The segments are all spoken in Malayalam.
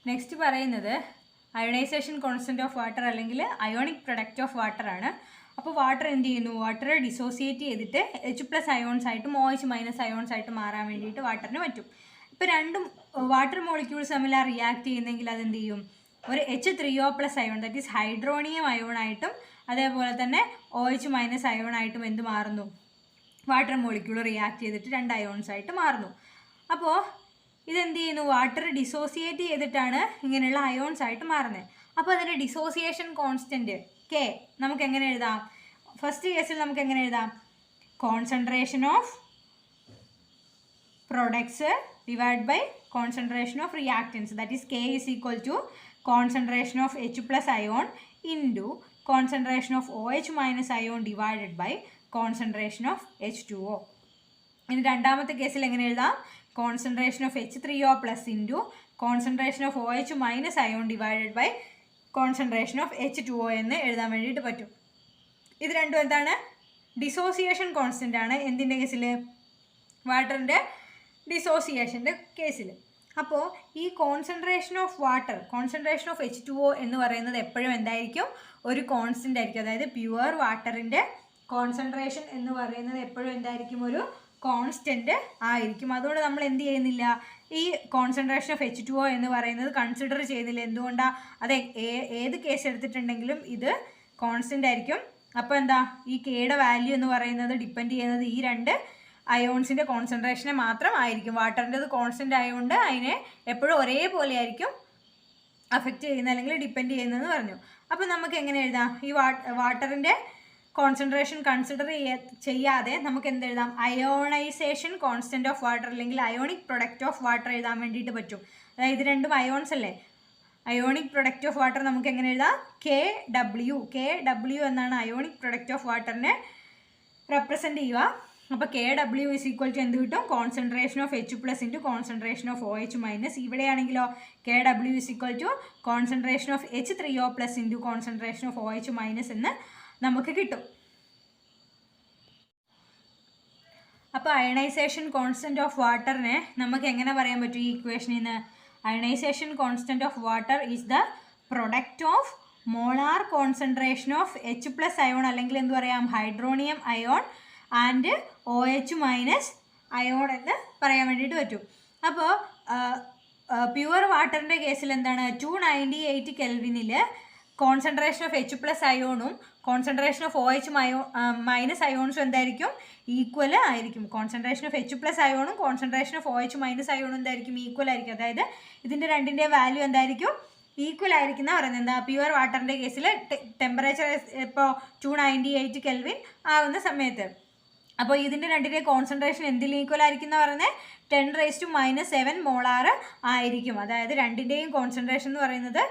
നെക്സ്റ്റ് പറയുന്നത് അയോണൈസേഷൻ കോൺസ്റ്റൻറ്റ് ഓഫ് വാട്ടർ അല്ലെങ്കിൽ അയോണിക് പ്രൊഡക്റ്റ് ഓഫ് വാട്ടർ ആണ്. അപ്പോൾ വാട്ടർ എന്ത് ചെയ്യുന്നു? വാട്ടർ ഡിസോസിയേറ്റ് ചെയ്തിട്ട് H+ അയോൺസ് ആയിട്ടും OH- അയോൺസ് ആയിട്ട് മാറാൻ വേണ്ടിയിട്ട് വാട്ടറിന് പറ്റും. ഇപ്പോൾ രണ്ടും വാട്ടർ മോളിക്യൂൾസ് തമ്മിൽ റിയാക്ട് ചെയ്യുന്നെങ്കിൽ അതെന്ത് ചെയ്യും? ഒരു H3O+ ion, that is hydronium ion ആയിട്ടും അതേപോലെ തന്നെ OH- അയോൺ ആയിട്ടും എന്ത് മാറുന്നു? വാട്ടർ മോളിക്യൂൾ റിയാക്ട് ചെയ്തിട്ട് 2 അയോൺസ് ആയിട്ട് മാറുന്നു. അപ്പോൾ ഇതെന്ത് ചെയ്യുന്നു? വാട്ടർ ഡിസോസിയേറ്റ് ചെയ്തിട്ടാണ് ഇങ്ങനെയുള്ള അയോൺസ് ആയിട്ട് മാറുന്നത്. അപ്പോൾ അതിൻ്റെ ഡിസോസിയേഷൻ കോൺസ്റ്റൻറ്റ് K നമുക്ക് എങ്ങനെ എഴുതാം? ഫസ്റ്റ് കേസിൽ നമുക്ക് എങ്ങനെ എഴുതാം? Concentration of products divide by concentration of reactants, that is K is equal to concentration of H+ ion into concentration of OH- ion divided by concentration of H2O. ഇനി രണ്ടാമത്തെ കേസിൽ എങ്ങനെ എഴുതാം? Concentration of H3O+ into concentration of OH- ion divided by concentration of H2O എന്ന് എഴുതാൻ വേണ്ടിയിട്ട് പറ്റും. ഇത് രണ്ടും എന്താണ്? ഡിസോസിയേഷൻ കോൺസ്റ്റൻ്റ് ആണ്. എന്തിൻ്റെ കേസിൽ? വാട്ടറിൻ്റെ ഡിസോസിയേഷൻ്റെ കേസിൽ. അപ്പോൾ ഈ concentration of water, concentration of H2O എന്ന് പറയുന്നത് എപ്പോഴും എന്തായിരിക്കും? ഒരു കോൺസ്റ്റൻ്റ് ആയിരിക്കും. അതായത് പ്യുവർ വാട്ടറിൻ്റെ കോൺസെൻട്രേഷൻ എന്ന് പറയുന്നത് എപ്പോഴും എന്തായിരിക്കും? ഒരു കോൺസ്റ്റൻ്റ് ആയിരിക്കും. അതുകൊണ്ട് നമ്മൾ എന്ത് ചെയ്യുന്നില്ല? ഈ കോൺസെൻട്രേഷൻ ഓഫ് H2O എന്ന് പറയുന്നത് കൺസിഡർ ചെയ്യുന്നില്ല. എന്തുകൊണ്ടാണ്? അത് ഏത് കേസ് എടുത്തിട്ടുണ്ടെങ്കിലും ഇത് കോൺസ്റ്റൻ്റ് ആയിരിക്കും. അപ്പോൾ എന്താ? ഈ കെയുടെ വാല്യൂ എന്ന് പറയുന്നത് ഡിപ്പെൻഡ് ചെയ്യുന്നത് ഈ 2 അയോൺസിൻ്റെ കോൺസെൻട്രേഷനെ മാത്രം ആയിരിക്കും. വാട്ടറിൻ്റെത് കോൺസ്റ്റൻ്റ് ആയതുകൊണ്ട് അതിനെ എപ്പോഴും ഒരേപോലെ ആയിരിക്കും അഫക്റ്റ് ചെയ്യുന്നത് അല്ലെങ്കിൽ ഡിപ്പെൻഡ് ചെയ്യുന്നതെന്ന് പറഞ്ഞു. അപ്പോൾ നമുക്ക് എങ്ങനെ എഴുതാം? ഈ വാട്ടറിൻ്റെ കോൺസെൻട്രേഷൻ കൺസിഡർ ചെയ്യാതെ നമുക്ക് എന്ത് എഴുതാം? അയോണൈസേഷൻ കോൺസ്റ്റൻറ്റ് ഓഫ് വാട്ടർ അല്ലെങ്കിൽ അയോണിക് പ്രൊഡക്റ്റ് ഓഫ് വാട്ടർ എഴുതാൻ വേണ്ടിയിട്ട് പറ്റും. അതായത് ഇത് രണ്ടും അയോൺസ് അല്ലേ? അയോണിക് പ്രൊഡക്റ്റ് ഓഫ് വാട്ടർ നമുക്ക് എങ്ങനെ എഴുതാം? KW എന്നാണ് അയോണിക് പ്രൊഡക്റ്റ് ഓഫ് വാട്ടറിനെ റെപ്രസെൻറ്റ് ചെയ്യുക. അപ്പോൾ KW ഈസ് ഈക്വൽ ടു എന്ത് കിട്ടും? Concentration of H+ into concentration of OH-. ഇവിടെയാണെങ്കിലോ KW is equal to concentration of H3O+ into concentration of OH- എന്ന് നമുക്ക് കിട്ടും. അപ്പോൾ അയണൈസേഷൻ കോൺസ്റ്റൻറ്റ് ഓഫ് വാട്ടറിനെ നമുക്ക് എങ്ങനെ പറയാൻ പറ്റും? ഈ ഇക്വേഷനിൽ നിന്ന് ionisation constant of water is the product of molar concentration of H+ ion അല്ലെങ്കിൽ എന്ത് പറയാം? Hydronium ion and OH- ion എന്ന് പറയാൻ വേണ്ടിയിട്ട് പറ്റും. അപ്പോൾ പ്യുവർ വാട്ടറിൻ്റെ കേസിൽ എന്താണ്? 298 കെൽവിനിൽ കോൺസെൻട്രേഷൻ ഓഫ് H+ അയോണും കോൺസെൻട്രേഷൻ ഓഫ് OH- അയോൺസും എന്തായിരിക്കും? ഈക്വൽ ആയിരിക്കും. കോൺസെൻട്രേഷൻ ഓഫ് H+ അയോണും കോൺസെൻട്രേഷൻ ഓഫ് OH- അയോണും എന്തായിരിക്കും? ഈക്വൽ ആയിരിക്കും. അതായത് ഇതിൻ്റെ രണ്ടിൻ്റെ വാല്യൂ എന്തായിരിക്കും? ഈക്വൽ ആയിരിക്കുന്ന പറയുന്നത്. എന്താ? പ്യുവർ വാട്ടറിൻ്റെ കേസിൽ ടെമ്പറേച്ചർ ഇപ്പോൾ 298 കെൽവിൻ ആവുന്ന സമയത്ത് അപ്പോൾ ഇതിൻ്റെ രണ്ടിൻ്റെ കോൺസെൻട്രേഷൻ എന്തിൽ ഈക്വൽ ആയിരിക്കും എന്ന് പറയുന്നത്? 10⁻⁻7 മോളാർ ആയിരിക്കും. അതായത് രണ്ടിൻ്റെയും കോൺസെൻട്രേഷൻ എന്ന് പറയുന്നത്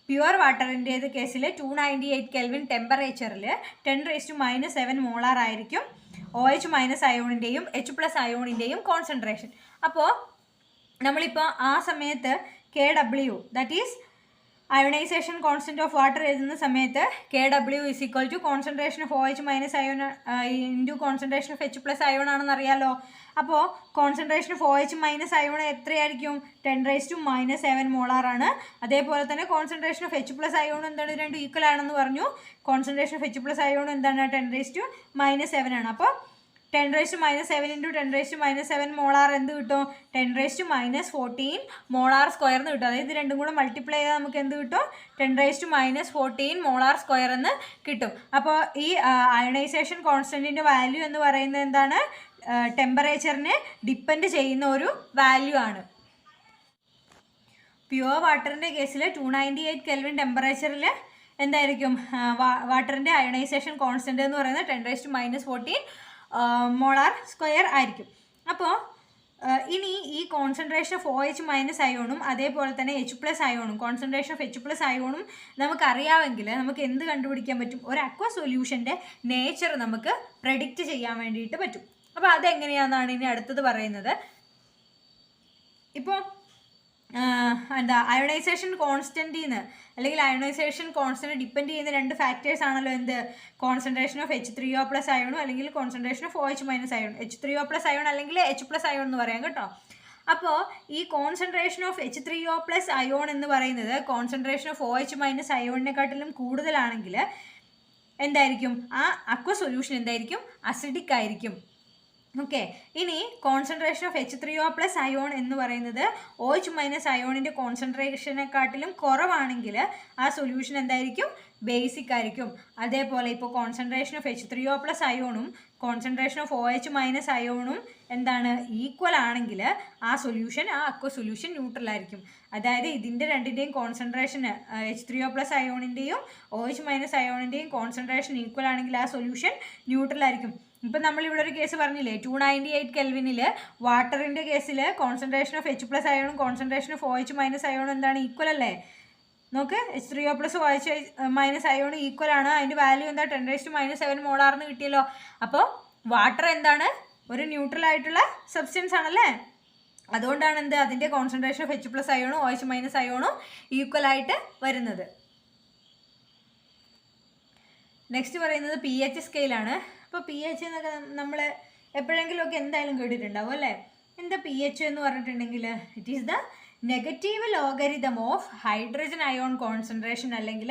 പ്യുവർ വാട്ടറിൻ്റേത് കേസിൽ 298 കെൽവിൻ ടെമ്പറേച്ചറിൽ 10⁻⁻7 മോളാർ ആയിരിക്കും OH- അയോണിൻ്റെയും H+ അയോണിൻ്റെയും കോൺസെൻട്രേഷൻ. അപ്പോൾ നമ്മളിപ്പോൾ ആ സമയത്ത് KW, that is ionisation constant of water എഴുതുന്ന സമയത്ത് KW is equal to concentration of OH- ion into concentration of H+ ion ആണെന്ന് അറിയാമല്ലോ. അപ്പോൾ കോൺസെൻട്രേഷൻ ഓഫ് OH- അയോൺ എത്രയായിരിക്കും? 10⁻⁻7 മോളാറാണ്. അതേപോലെ തന്നെ കോൺസെൻട്രേഷൻ ഓഫ് H+ അയോൺ എന്താണ്? രണ്ടും ഈക്വൽ ആണെന്ന് പറഞ്ഞു. കോൺസെൻട്രേഷൻ ഓഫ് H+ അയോൺ എന്താണ്? 10⁻⁻7 ആണ്. അപ്പോൾ 10⁻⁻7 ഇൻറ്റു 10⁻⁻7 മോളാർ എന്ത് കിട്ടും? 10⁻⁻14 മോളാർ സ്ക്വയർ എന്ന് കിട്ടും. അതായത് ഇത് രണ്ടും കൂടെ മൾട്ടിപ്ലൈ ചെയ്താൽ നമുക്ക് എന്ത് കിട്ടും? 10⁻⁻14 മോളാർ സ്ക്വയർ എന്ന് കിട്ടും. അപ്പോൾ ഈ അയണൈസേഷൻ കോൺസ്റ്റൻറ്റിൻ്റെ വാല്യൂ എന്ന് പറയുന്നത് എന്താണ്? ടെമ്പറേച്ചറിനെ ഡിപ്പെൻഡ് ചെയ്യുന്ന ഒരു വാല്യൂ ആണ്. പ്യുവർ വാട്ടറിൻ്റെ കേസിൽ 298 കെൽവിൻ ടെമ്പറേച്ചറിൽ എന്തായിരിക്കും? വാട്ടറിൻ്റെ അയണൈസേഷൻ കോൺസ്റ്റൻറ്റ് എന്ന് പറയുന്നത് 10⁻⁻14 മോളാർ സ്ക്വയർ ആയിരിക്കും. അപ്പോൾ ഇനി ഈ കോൺസെൻട്രേഷൻ ഓഫ് OH- അയോണും അതേപോലെ തന്നെ H+ അയോണും കോൺസെൻട്രേഷൻ ഓഫ് H+ അയോണും നമുക്കറിയാമെങ്കിൽ നമുക്ക് എന്ത് കണ്ടുപിടിക്കാൻ പറ്റും? ഒരു അക്വ സൊല്യൂഷൻ്റെ നേച്ചർ നമുക്ക് പ്രെഡിക്റ്റ് ചെയ്യാൻ വേണ്ടിയിട്ട് പറ്റും. അപ്പോൾ അതെങ്ങനെയാണെന്നാണ് ഇനി അടുത്തത് പറയുന്നത്. ഇപ്പോൾ എന്താ അയോണൈസേഷൻ കോൺസ്റ്റൻറ്റിൽ നിന്ന് അല്ലെങ്കിൽ അയോണൈസേഷൻ കോൺസ്റ്റൻറ്റ് ഡിപ്പെൻഡ് ചെയ്യുന്ന 2 ഫാക്ടേഴ്സ് ആണല്ലോ എന്ത്? കോൺസെൻട്രേഷൻ ഓഫ് H3O+ അയോണും അല്ലെങ്കിൽ concentration of OH- ion. H3O+ ion അല്ലെങ്കിൽ H+ അയോൺ എന്ന് പറയാം കേട്ടോ. അപ്പോൾ ഈ കോൺസെൻട്രേഷൻ ഓഫ് H3O+ അയോൺ എന്ന് പറയുന്നത് കോൺസെൻട്രേഷൻ ഓഫ് OH- അയോണിനെക്കാട്ടിലും കൂടുതലാണെങ്കിൽ എന്തായിരിക്കും? ആ അക്വ സൊല്യൂഷൻ എന്തായിരിക്കും? അസിഡിക് ആയിരിക്കും. ഓക്കെ, ഇനി കോൺസെൻട്രേഷൻ ഓഫ് H3O+ അയോൺ എന്ന് പറയുന്നത് OH- അയോണിൻ്റെ കോൺസെൻട്രേഷനെക്കാട്ടിലും കുറവാണെങ്കിൽ ആ സൊല്യൂഷൻ എന്തായിരിക്കും? ബേസിക് ആയിരിക്കും. അതേപോലെ ഇപ്പോൾ കോൺസെൻട്രേഷൻ ഓഫ് H3O+ അയോണും കോൺസെൻട്രേഷൻ ഓഫ് OH- അയോണും എന്താണ്? ഈക്വൽ ആണെങ്കിൽ ആ സൊല്യൂഷൻ, ആ അക്വ സൊല്യൂഷൻ ന്യൂട്രൽ ആയിരിക്കും. അതായത് ഇതിൻ്റെ രണ്ടിൻ്റെയും കോൺസെൻട്രേഷൻ H3O+ അയോണിൻ്റെയും OH- അയോണിൻ്റെയും കോൺസെൻട്രേഷൻ ഈക്വൽ ആണെങ്കിൽ ആ സൊല്യൂഷൻ ന്യൂട്രൽ ആയിരിക്കും. ഇപ്പം നമ്മളിവിടെ ഒരു കേസ് പറഞ്ഞില്ലേ, 298 കെൽവിനിൽ വാട്ടറിൻ്റെ കേസിൽ കോൺസെൻട്രേഷൻ ഓഫ് H+ അയോണും കോൺസെൻട്രേഷൻ ഓഫ് OH- അയോണും എന്താണ്? ഈക്വൽ അല്ലേ? നോക്ക്, H3O+ OH- അയോൺ ഈക്വൽ ആണ്. അതിൻ്റെ വാല്യൂ എന്താ? 10⁻⁻⁷ മോളാർ എന്ന് കിട്ടിയല്ലോ. അപ്പോൾ വാട്ടർ എന്താണ്? ഒരു ന്യൂട്രൽ ആയിട്ടുള്ള സബ്സ്റ്റൻസ് ആണല്ലേ. അതുകൊണ്ടാണ് എന്ത്? അതിൻ്റെ കോൺസെൻട്രേഷൻ ഓഫ് H+ അയോണും OH- അയോണും ഈക്വൽ ആയിട്ട് വരുന്നത്. നെക്സ്റ്റ് പറയുന്നത് pH സ്കെയിലാണ്. അപ്പോൾ pH എന്നൊക്കെ നമ്മൾ എപ്പോഴെങ്കിലുമൊക്കെ എന്തായാലും കേട്ടിട്ടുണ്ടാവും അല്ലേ? എന്താ pH എന്ന് പറഞ്ഞിട്ടുണ്ടെങ്കിൽ it is the negative logarithm of hydrogen ion concentration അല്ലെങ്കിൽ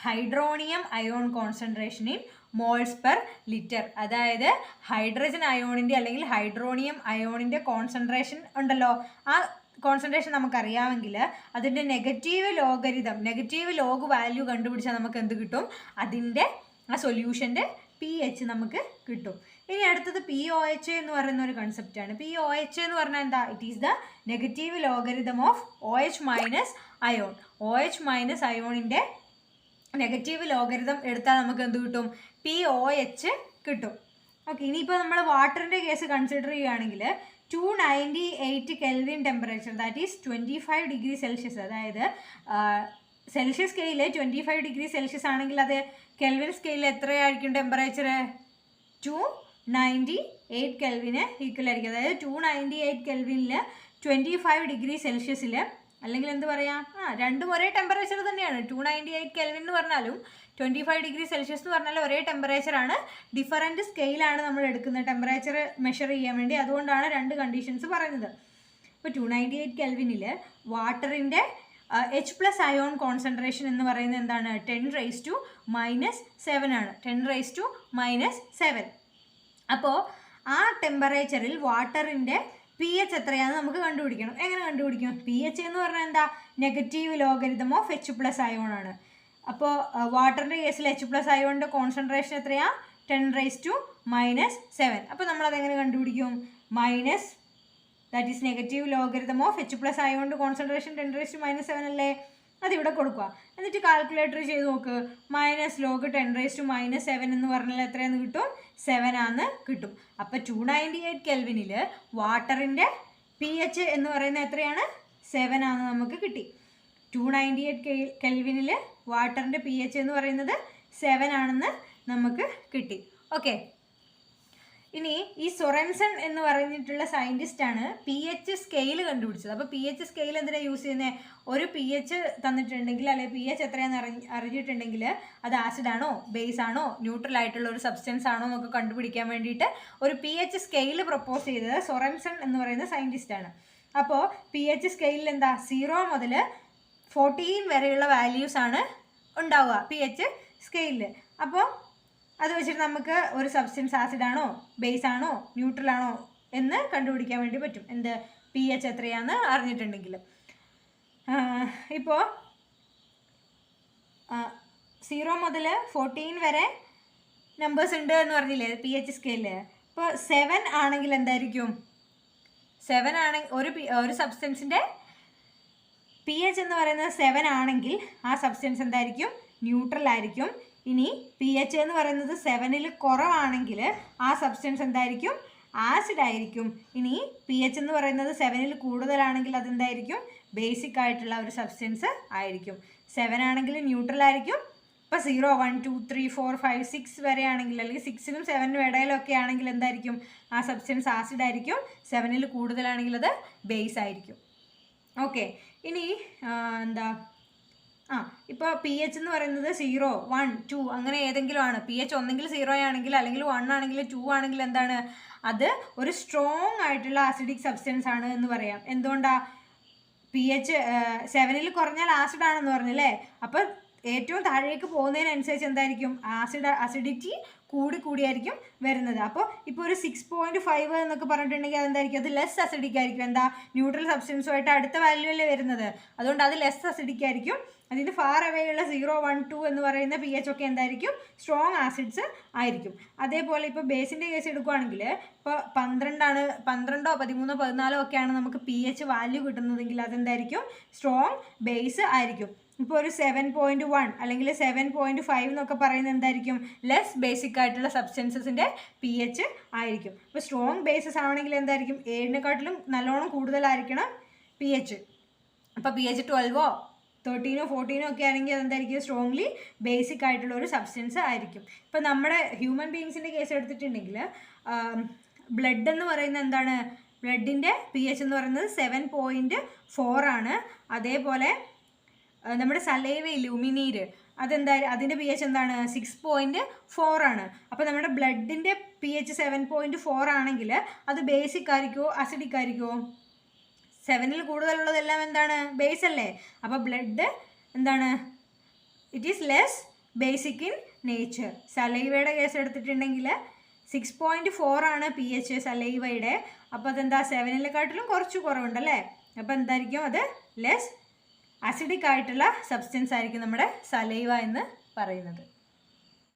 hydronium ion concentration in moles per litre. അതായത് ഹൈഡ്രജൻ അയോണിൻ്റെ അല്ലെങ്കിൽ ഹൈഡ്രോണിയം അയോണിൻ്റെ കോൺസെൻട്രേഷൻ ഉണ്ടല്ലോ, ആ കോൺസെൻട്രേഷൻ നമുക്കറിയാമെങ്കിൽ അതിൻ്റെ നെഗറ്റീവ് ലോഗ് വാല്യൂ കണ്ടുപിടിച്ചാൽ നമുക്ക് എന്ത് കിട്ടും? അതിൻ്റെ ആ സൊല്യൂഷൻ്റെ pH നമുക്ക് കിട്ടും. ഇനി അടുത്തത് POH എന്ന് പറയുന്ന ഒരു കൺസെപ്റ്റാണ്. POH എന്ന് പറഞ്ഞാൽ എന്താ? It is the negative logarithm of OH- ion. OH- അയോണിൻ്റെ നെഗറ്റീവ് ലോഗരിതം എടുത്താൽ നമുക്ക് എന്ത് കിട്ടും? POH കിട്ടും. ഓക്കെ, ഇനിയിപ്പോൾ നമ്മൾ വാട്ടറിൻ്റെ കേസ് കൺസിഡർ ചെയ്യുകയാണെങ്കിൽ 298 kelvin temperature, that is 25 degree Celsius. അതായത് സെൽഷ്യസ് സ്കെയില് 25 ഡിഗ്രി സെൽഷ്യസ് ആണെങ്കിൽ അത് കെൽവിൻ സ്കെയിലിൽ എത്രയായിരിക്കും ടെമ്പറേച്ചർ? 298 കെൽവിന് ഈക്വൽ ആയിരിക്കും. അതായത് 298 കെൽവിനിൽ 25 ഡിഗ്രി സെൽഷ്യസിൽ, അല്ലെങ്കിൽ എന്ത് പറയാം, രണ്ടും ഒരേ ടെമ്പറേച്ചർ തന്നെയാണ്. 298 കെൽവിൻ എന്ന് പറഞ്ഞാലും 25 ഡിഗ്രി സെൽഷ്യസ് എന്ന് പറഞ്ഞാലും ഒരേ ടെമ്പറേച്ചറാണ്. ഡിഫറൻറ്റ് സ്കെയിലാണ് നമ്മൾ എടുക്കുന്നത് ടെമ്പറേച്ചർ മെഷർ ചെയ്യാൻ വേണ്ടി. അതുകൊണ്ടാണ് രണ്ട് കണ്ടീഷൻസ് പറയുന്നത്. ഇപ്പോൾ 298 കെൽവിനിൽ വാട്ടറിൻ്റെ H+ അയോൺ കോൺസെൻട്രേഷൻ എന്ന് പറയുന്നത് എന്താണ്? 10⁻⁻⁷ ആണ്. 10⁻⁻⁷. അപ്പോൾ ആ ടെമ്പറേച്ചറിൽ വാട്ടറിൻ്റെ pH എത്രയാണെന്ന് നമുക്ക് കണ്ടുപിടിക്കണം. എങ്ങനെ കണ്ടുപിടിക്കും? pH എന്ന് പറഞ്ഞാൽ എന്താ? Negative logarithm of H+ ion ആണ്. അപ്പോൾ വാട്ടറിൻ്റെ കേസിൽ H+ അയോണിൻ്റെ കോൺസെൻട്രേഷൻ എത്രയാണ്? 10⁻⁻⁷. അപ്പോൾ നമ്മളതെങ്ങനെ കണ്ടുപിടിക്കും? Minus, that is negative logarithm of H+ അയോണിൻ്റെ കോൺസെൻട്രേഷൻ 10⁻⁻⁷ അല്ലേ? അതിവിടെ കൊടുക്കുക. എന്നിട്ട് കാൽക്കുലേറ്റർ ചെയ്ത് നോക്ക്. -log 10⁻⁻⁷ എന്ന് പറഞ്ഞാൽ എത്രയാണെന്ന് കിട്ടും? 7 ആണെന്ന് കിട്ടും. അപ്പോൾ 298 കെൽവിനിൽ വാട്ടറിൻ്റെ pH എന്ന് പറയുന്നത് എത്രയാണ്? 7 ആണെന്ന് നമുക്ക് കിട്ടി. 298 കെൽവിനിൽ വാട്ടറിൻ്റെ pH എന്ന് പറയുന്നത് 7 ആണെന്ന് നമുക്ക് കിട്ടി. ഓക്കെ, ഇനി ഈ സൊറൻസൺ എന്ന് പറഞ്ഞിട്ടുള്ള സയൻറ്റിസ്റ്റാണ് pH സ്കെയിൽ കണ്ടുപിടിച്ചത്. അപ്പോൾ pH സ്കെയിൽ എന്തിനാണ് യൂസ് ചെയ്യുന്നത്? ഒരു pH തന്നിട്ടുണ്ടെങ്കിൽ, അല്ലെങ്കിൽ pH എത്രയാണെന്ന് അറിഞ്ഞിട്ടുണ്ടെങ്കിൽ അത് ആസിഡ് ആണോ, ബേസ് ആണോ, ന്യൂട്രൽ ആയിട്ടുള്ള ഒരു സബ്സ്റ്റൻസ് ആണോ എന്നൊക്കെ കണ്ടുപിടിക്കാൻ വേണ്ടിയിട്ട് ഒരു pH സ്കെയിൽ പ്രപ്പോസ് ചെയ്തത് സൊറൻസൺ എന്ന് പറയുന്ന സയൻറ്റിസ്റ്റാണ്. അപ്പോൾ pH സ്കെയിലിൽ എന്താ? 0 മുതൽ 14 വരെയുള്ള വാല്യൂസാണ് ഉണ്ടാവുക pH സ്കെയിലിൽ. അപ്പോൾ അത് വെച്ചിട്ട് നമുക്ക് ഒരു സബ്സ്റ്റൻസ് ആസിഡ് ആണോ, ബേസ് ആണോ, ന്യൂട്രൽ ആണോ എന്ന് കണ്ടുപിടിക്കാൻ വേണ്ടി പറ്റും. എന്ത്? pH എത്രയാണെന്ന് അറിഞ്ഞിട്ടുണ്ടെങ്കിൽ. ഇപ്പോൾ 0 മുതൽ 14 വരെ നമ്പേഴ്സ് ഉണ്ട് എന്ന് പറഞ്ഞില്ലേ pH സ്കെയിലിൽ. ഇപ്പോൾ 7 ആണെങ്കിൽ എന്തായിരിക്കും? 7 ആണെങ്കിൽ ഒരു സബ്സ്റ്റൻസിൻ്റെ pH എന്ന് പറയുന്നത് 7 ആണെങ്കിൽ ആ സബ്സ്റ്റൻസ് എന്തായിരിക്കും? ന്യൂട്രൽ ആയിരിക്കും. ഇനി pH എന്ന് പറയുന്നത് 7ൽ കുറവാണെങ്കിൽ ആ സബ്സ്റ്റൻസ് എന്തായിരിക്കും? ആസിഡ് ആയിരിക്കും. ഇനി pH എന്ന് പറയുന്നത് 7ൽ കൂടുതലാണെങ്കിൽ അതെന്തായിരിക്കും? ബേസിക് ആയിട്ടുള്ള ഒരു സബ്സ്റ്റൻസ് ആയിരിക്കും. 7 ആണെങ്കിൽ ന്യൂട്രൽ ആയിരിക്കും. ഇപ്പോൾ 0, 1, 2, 3, 4, 5, 6 വരെ ആണെങ്കിൽ, അല്ലെങ്കിൽ 6നും 7നും ഇടയിലൊക്കെ ആണെങ്കിൽ എന്തായിരിക്കും? ആ സബ്സ്റ്റൻസ് ആസിഡ് ആയിരിക്കും. 7ൽ കൂടുതലാണെങ്കിൽ അത് ബേസ് ആയിരിക്കും. ഓക്കെ, ഇനി എന്താ ഇപ്പോൾ പി എച്ച് എന്ന് പറയുന്നത് 0, 1, 2 അങ്ങനെ ഏതെങ്കിലും ആണ്. പി എച്ച് ഒന്നെങ്കിൽ 0 ആണെങ്കിൽ അല്ലെങ്കിൽ 1 ആണെങ്കിൽ 2 ആണെങ്കിൽ എന്താണ്, അത് ഒരു സ്ട്രോങ് ആയിട്ടുള്ള ആസിഡിക് സബ്സ്റ്റൻസ് ആണ് എന്ന് പറയാം. എന്തുകൊണ്ടാണ്? പി എച്ച് 7ൽ കുറഞ്ഞാൽ ആസിഡ് ആണെന്ന് പറഞ്ഞല്ലേ. അപ്പോൾ ഏറ്റവും താഴേക്ക് പോകുന്നതിനനുസരിച്ച് എന്തായിരിക്കും, അസിഡിറ്റി കൂടിയായിരിക്കും വരുന്നത്. അപ്പോൾ ഇപ്പോൾ ഒരു 6.5 എന്നൊക്കെ പറഞ്ഞിട്ടുണ്ടെങ്കിൽ അതെന്തായിരിക്കും, അത് ലെസ് അസിഡിക് ആയിരിക്കും. എന്താ, ന്യൂട്രൽ സബ്സ്റ്റൻസുമായിട്ട് അടുത്ത വാല്യൂ അല്ലേ വരുന്നത്, അതുകൊണ്ട് അത് ലെസ് അസിഡിക് ആയിരിക്കും. അതിന് ഫാർ അവേ ഉള്ള 0, 1, 2 എന്ന് പറയുന്ന പി എച്ച് ഒക്കെ എന്തായിരിക്കും, സ്ട്രോങ് ആസിഡ്സ് ആയിരിക്കും. അതേപോലെ ഇപ്പോൾ ബേസിൻ്റെ കേസ് എടുക്കുകയാണെങ്കിൽ ഇപ്പോൾ 12 13, 13, 14 ഒക്കെയാണ് നമുക്ക് പി എച്ച് വാല്യൂ കിട്ടുന്നതെങ്കിൽ അതെന്തായിരിക്കും, സ്ട്രോങ് ബേസ് ആയിരിക്കും. ഇപ്പോൾ ഒരു 7.1 അല്ലെങ്കിൽ 7.5 എന്നൊക്കെ പറയുന്നത് എന്തായിരിക്കും, ലെസ് ബേസിക് ആയിട്ടുള്ള സബ്സ്റ്റൻസസിൻ്റെ പി എച്ച് ആയിരിക്കും. ഇപ്പോൾ സ്ട്രോങ് ബേസസ് ആണെങ്കിൽ എന്തായിരിക്കും, 7നെക്കാട്ടിലും നല്ലോണം കൂടുതലായിരിക്കണം പി എച്ച്. അപ്പോൾ പി എച്ച് 12, 13, 14 ഒക്കെ ആണെങ്കിൽ അതെന്തായിരിക്കും, സ്ട്രോങ്ലി ബേസിക് ആയിട്ടുള്ള ഒരു സബ്സ്റ്റൻസ് ആയിരിക്കും. ഇപ്പോൾ നമ്മുടെ ഹ്യൂമൻ ബീങ്സിൻ്റെ കേസ് എടുത്തിട്ടുണ്ടെങ്കിൽ ബ്ലഡ് എന്ന് പറയുന്നത് എന്താണ്, ബ്ലഡിൻ്റെ പി എച്ച് എന്ന് പറയുന്നത് 7.4 ആണ്. അതേപോലെ നമ്മുടെ സലൈവയിൽ ഉമിനീര് അതിൻ്റെ പി എച്ച് എന്താണ്, 6.4 ആണ്. അപ്പോൾ നമ്മുടെ ബ്ലഡിൻ്റെ പി എച്ച് 7.4 ആണെങ്കിൽ അത് ബേസിക് ആയിരിക്കുമോ അസിഡിക് ആയിരിക്കുമോ? 7ൽ കൂടുതലുള്ളതെല്ലാം എന്താണ്, ബേസ് അല്ലേ. അപ്പോൾ ബ്ലഡ് എന്താണ്, it is less basic in nature. സലൈവയുടെ കേസ് എടുത്തിട്ടുണ്ടെങ്കിൽ 6.4 ആണ് പി എച്ച് സലൈവയുടെ. അപ്പോൾ അതെന്താ, 7നെക്കാട്ടിലും കുറച്ച് കുറവുണ്ടല്ലേ. അപ്പോൾ എന്തായിരിക്കും, അത് ലെസ് അസിഡിക് ആയിട്ടുള്ള സബ്സ്റ്റൻസ് ആയിരിക്കും നമ്മുടെ സലൈവ എന്ന് പറയുന്നത്.